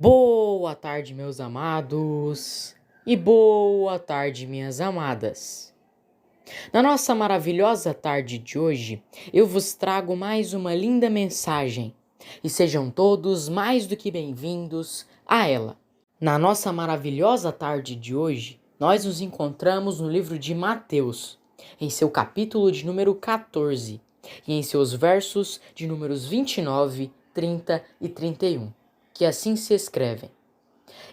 Boa tarde, meus amados, e boa tarde, minhas amadas. Na nossa maravilhosa tarde de hoje, eu vos trago mais uma linda mensagem e sejam todos mais do que bem-vindos a ela. Na nossa maravilhosa tarde de hoje, nós nos encontramos no livro de Mateus, em seu capítulo de número 14 e em seus versos de números 29, 30 e 31, que assim se escrevem.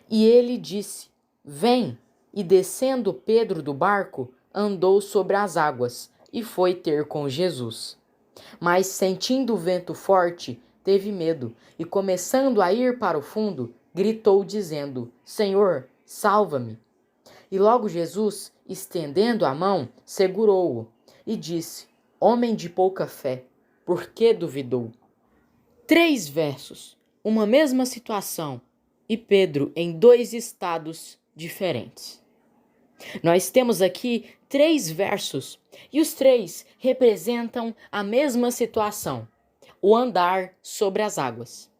E ele disse: Vem! E descendo Pedro do barco, andou sobre as águas e foi ter com Jesus. Mas sentindo o vento forte, teve medo e, começando a ir para o fundo, gritou dizendo: Senhor, salva-me! E logo Jesus, estendendo a mão, segurou-o e disse: Homem de pouca fé, por que duvidou? 3 versos, uma mesma situação, e Pedro em 2 estados diferentes. Nós temos aqui 3 versos, e os 3 representam a mesma situação, o andar sobre as águas.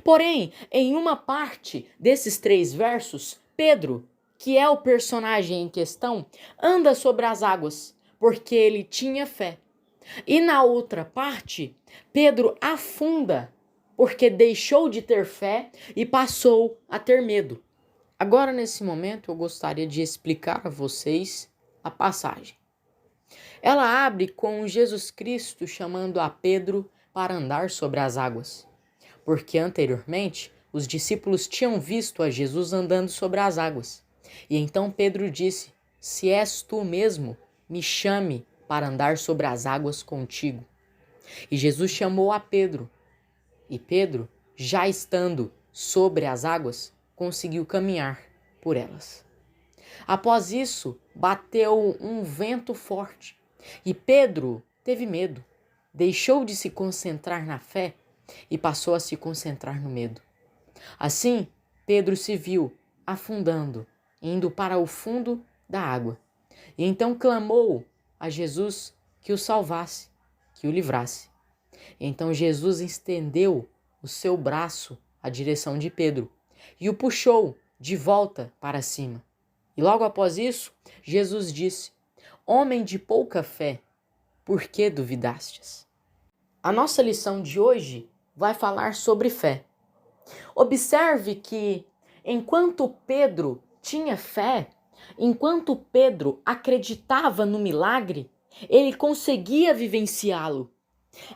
Porém, em uma parte desses 3 versos, Pedro, que é o personagem em questão, anda sobre as águas, porque ele tinha fé. E na outra parte, Pedro afunda, porque deixou de ter fé e passou a ter medo. Agora, nesse momento, eu gostaria de explicar a vocês a passagem. Ela abre com Jesus Cristo chamando a Pedro para andar sobre as águas, porque anteriormente os discípulos tinham visto a Jesus andando sobre as águas. E então Pedro disse: Se és tu mesmo, me chame para andar sobre as águas contigo. E Jesus chamou a Pedro. E Pedro, já estando sobre as águas, conseguiu caminhar por elas. Após isso, bateu um vento forte. E Pedro teve medo. Deixou de se concentrar na fé e passou a se concentrar no medo. Assim, Pedro se viu afundando, indo para o fundo da água. E então clamou a Jesus que o salvasse, que o livrasse. Então Jesus estendeu o seu braço à direção de Pedro e o puxou de volta para cima. E logo após isso, Jesus disse: Homem de pouca fé, por que duvidastes? A nossa lição de hoje vai falar sobre fé. Observe que enquanto Pedro tinha fé, enquanto Pedro acreditava no milagre, ele conseguia vivenciá-lo.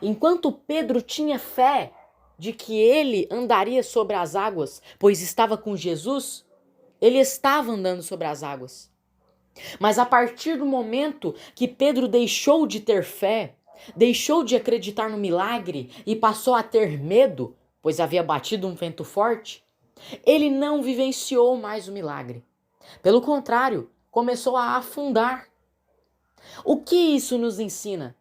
Enquanto Pedro tinha fé de que ele andaria sobre as águas, pois estava com Jesus, ele estava andando sobre as águas. Mas a partir do momento que Pedro deixou de ter fé, deixou de acreditar no milagre e passou a ter medo, pois havia batido um vento forte, ele não vivenciou mais o milagre. Pelo contrário, começou a afundar. O que isso nos ensina?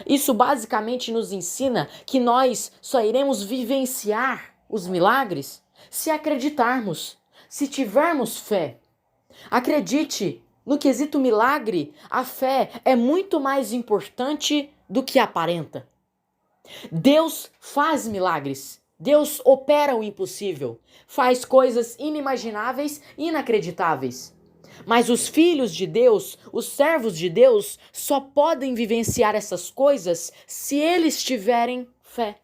Isso basicamente nos ensina que nós só iremos vivenciar os milagres se acreditarmos, se tivermos fé. Acredite, no quesito milagre, a fé é muito mais importante do que aparenta. Deus faz milagres. Deus opera o impossível, faz coisas inimagináveis e inacreditáveis. Mas os filhos de Deus, os servos de Deus, só podem vivenciar essas coisas se eles tiverem fé.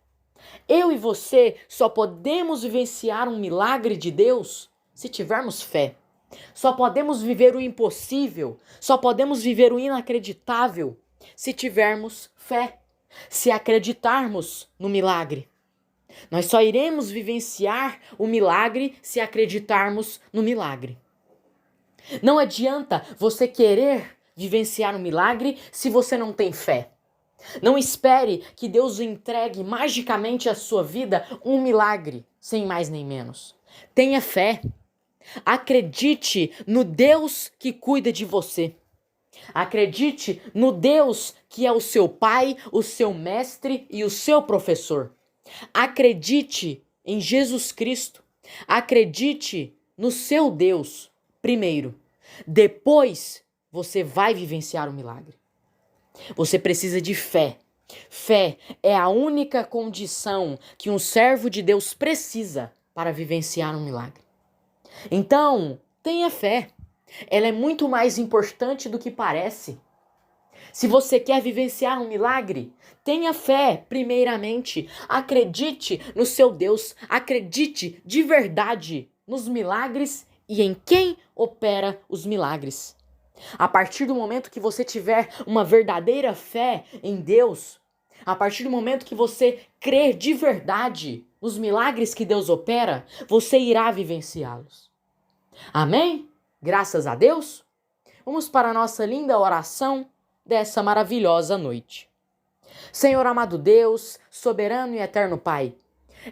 Eu e você só podemos vivenciar um milagre de Deus se tivermos fé. Só podemos viver o impossível, só podemos viver o inacreditável se tivermos fé, se acreditarmos no milagre. Nós só iremos vivenciar o milagre se acreditarmos no milagre. Não adianta você querer vivenciar um milagre se você não tem fé. Não espere que Deus entregue magicamente à sua vida um milagre, sem mais nem menos. Tenha fé. Acredite no Deus que cuida de você. Acredite no Deus que é o seu pai, o seu mestre e o seu professor. Acredite em Jesus Cristo. Acredite no seu Deus primeiro. Depois você vai vivenciar o milagre. Você precisa de fé. Fé é a única condição que um servo de Deus precisa para vivenciar um milagre. Então, tenha fé. Ela é muito mais importante do que parece. Se você quer vivenciar um milagre, tenha fé, primeiramente. Acredite no seu Deus. Acredite de verdade nos milagres e em quem opera os milagres. A partir do momento que você tiver uma verdadeira fé em Deus, a partir do momento que você crer de verdade nos milagres que Deus opera, você irá vivenciá-los. Amém? Graças a Deus. Vamos para a nossa linda oração dessa maravilhosa noite. Senhor amado Deus, soberano e eterno Pai,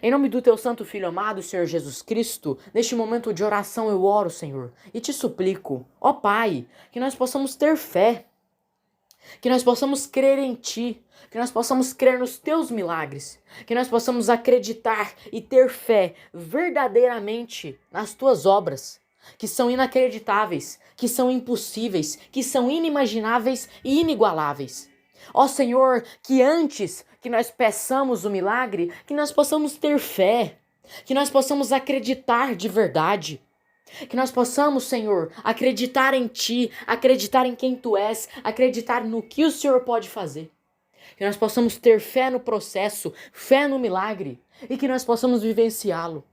em nome do teu santo Filho amado, Senhor Jesus Cristo, neste momento de oração eu oro, Senhor, e te suplico, ó Pai, que nós possamos ter fé, que nós possamos crer em Ti, que nós possamos crer nos Teus milagres, que nós possamos acreditar e ter fé verdadeiramente nas Tuas obras, que são inacreditáveis, que são impossíveis, que são inimagináveis e inigualáveis. Ó Senhor, que antes que nós peçamos o milagre, que nós possamos ter fé, que nós possamos acreditar de verdade, que nós possamos, Senhor, acreditar em Ti, acreditar em quem Tu és, acreditar no que o Senhor pode fazer. Que nós possamos ter fé no processo, fé no milagre e que nós possamos vivenciá-lo.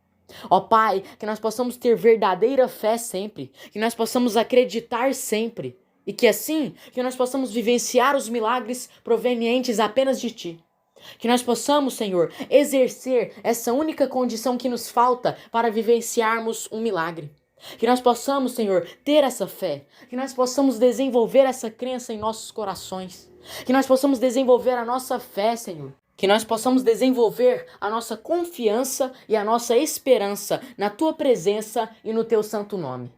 Ó Pai, que nós possamos ter verdadeira fé sempre, que nós possamos acreditar sempre e que assim, que nós possamos vivenciar os milagres provenientes apenas de Ti. Que nós possamos, Senhor, exercer essa única condição que nos falta para vivenciarmos um milagre. Que nós possamos, Senhor, ter essa fé. Que nós possamos desenvolver essa crença em nossos corações. Que nós possamos desenvolver a nossa fé, Senhor. Que nós possamos desenvolver a nossa confiança e a nossa esperança na Tua presença e no Teu santo nome.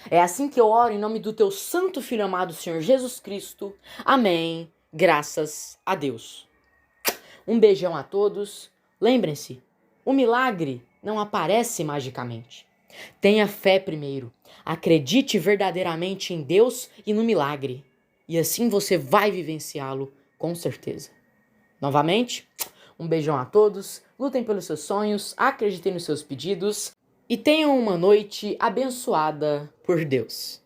É assim que eu oro em nome do Teu santo Filho amado, Senhor Jesus Cristo. Amém. Graças a Deus. Um beijão a todos. Lembrem-se, o milagre não aparece magicamente. Tenha fé primeiro. Acredite verdadeiramente em Deus e no milagre. E assim você vai vivenciá-lo com certeza. Novamente, um beijão a todos. Lutem pelos seus sonhos, acreditem nos seus pedidos e tenham uma noite abençoada por Deus.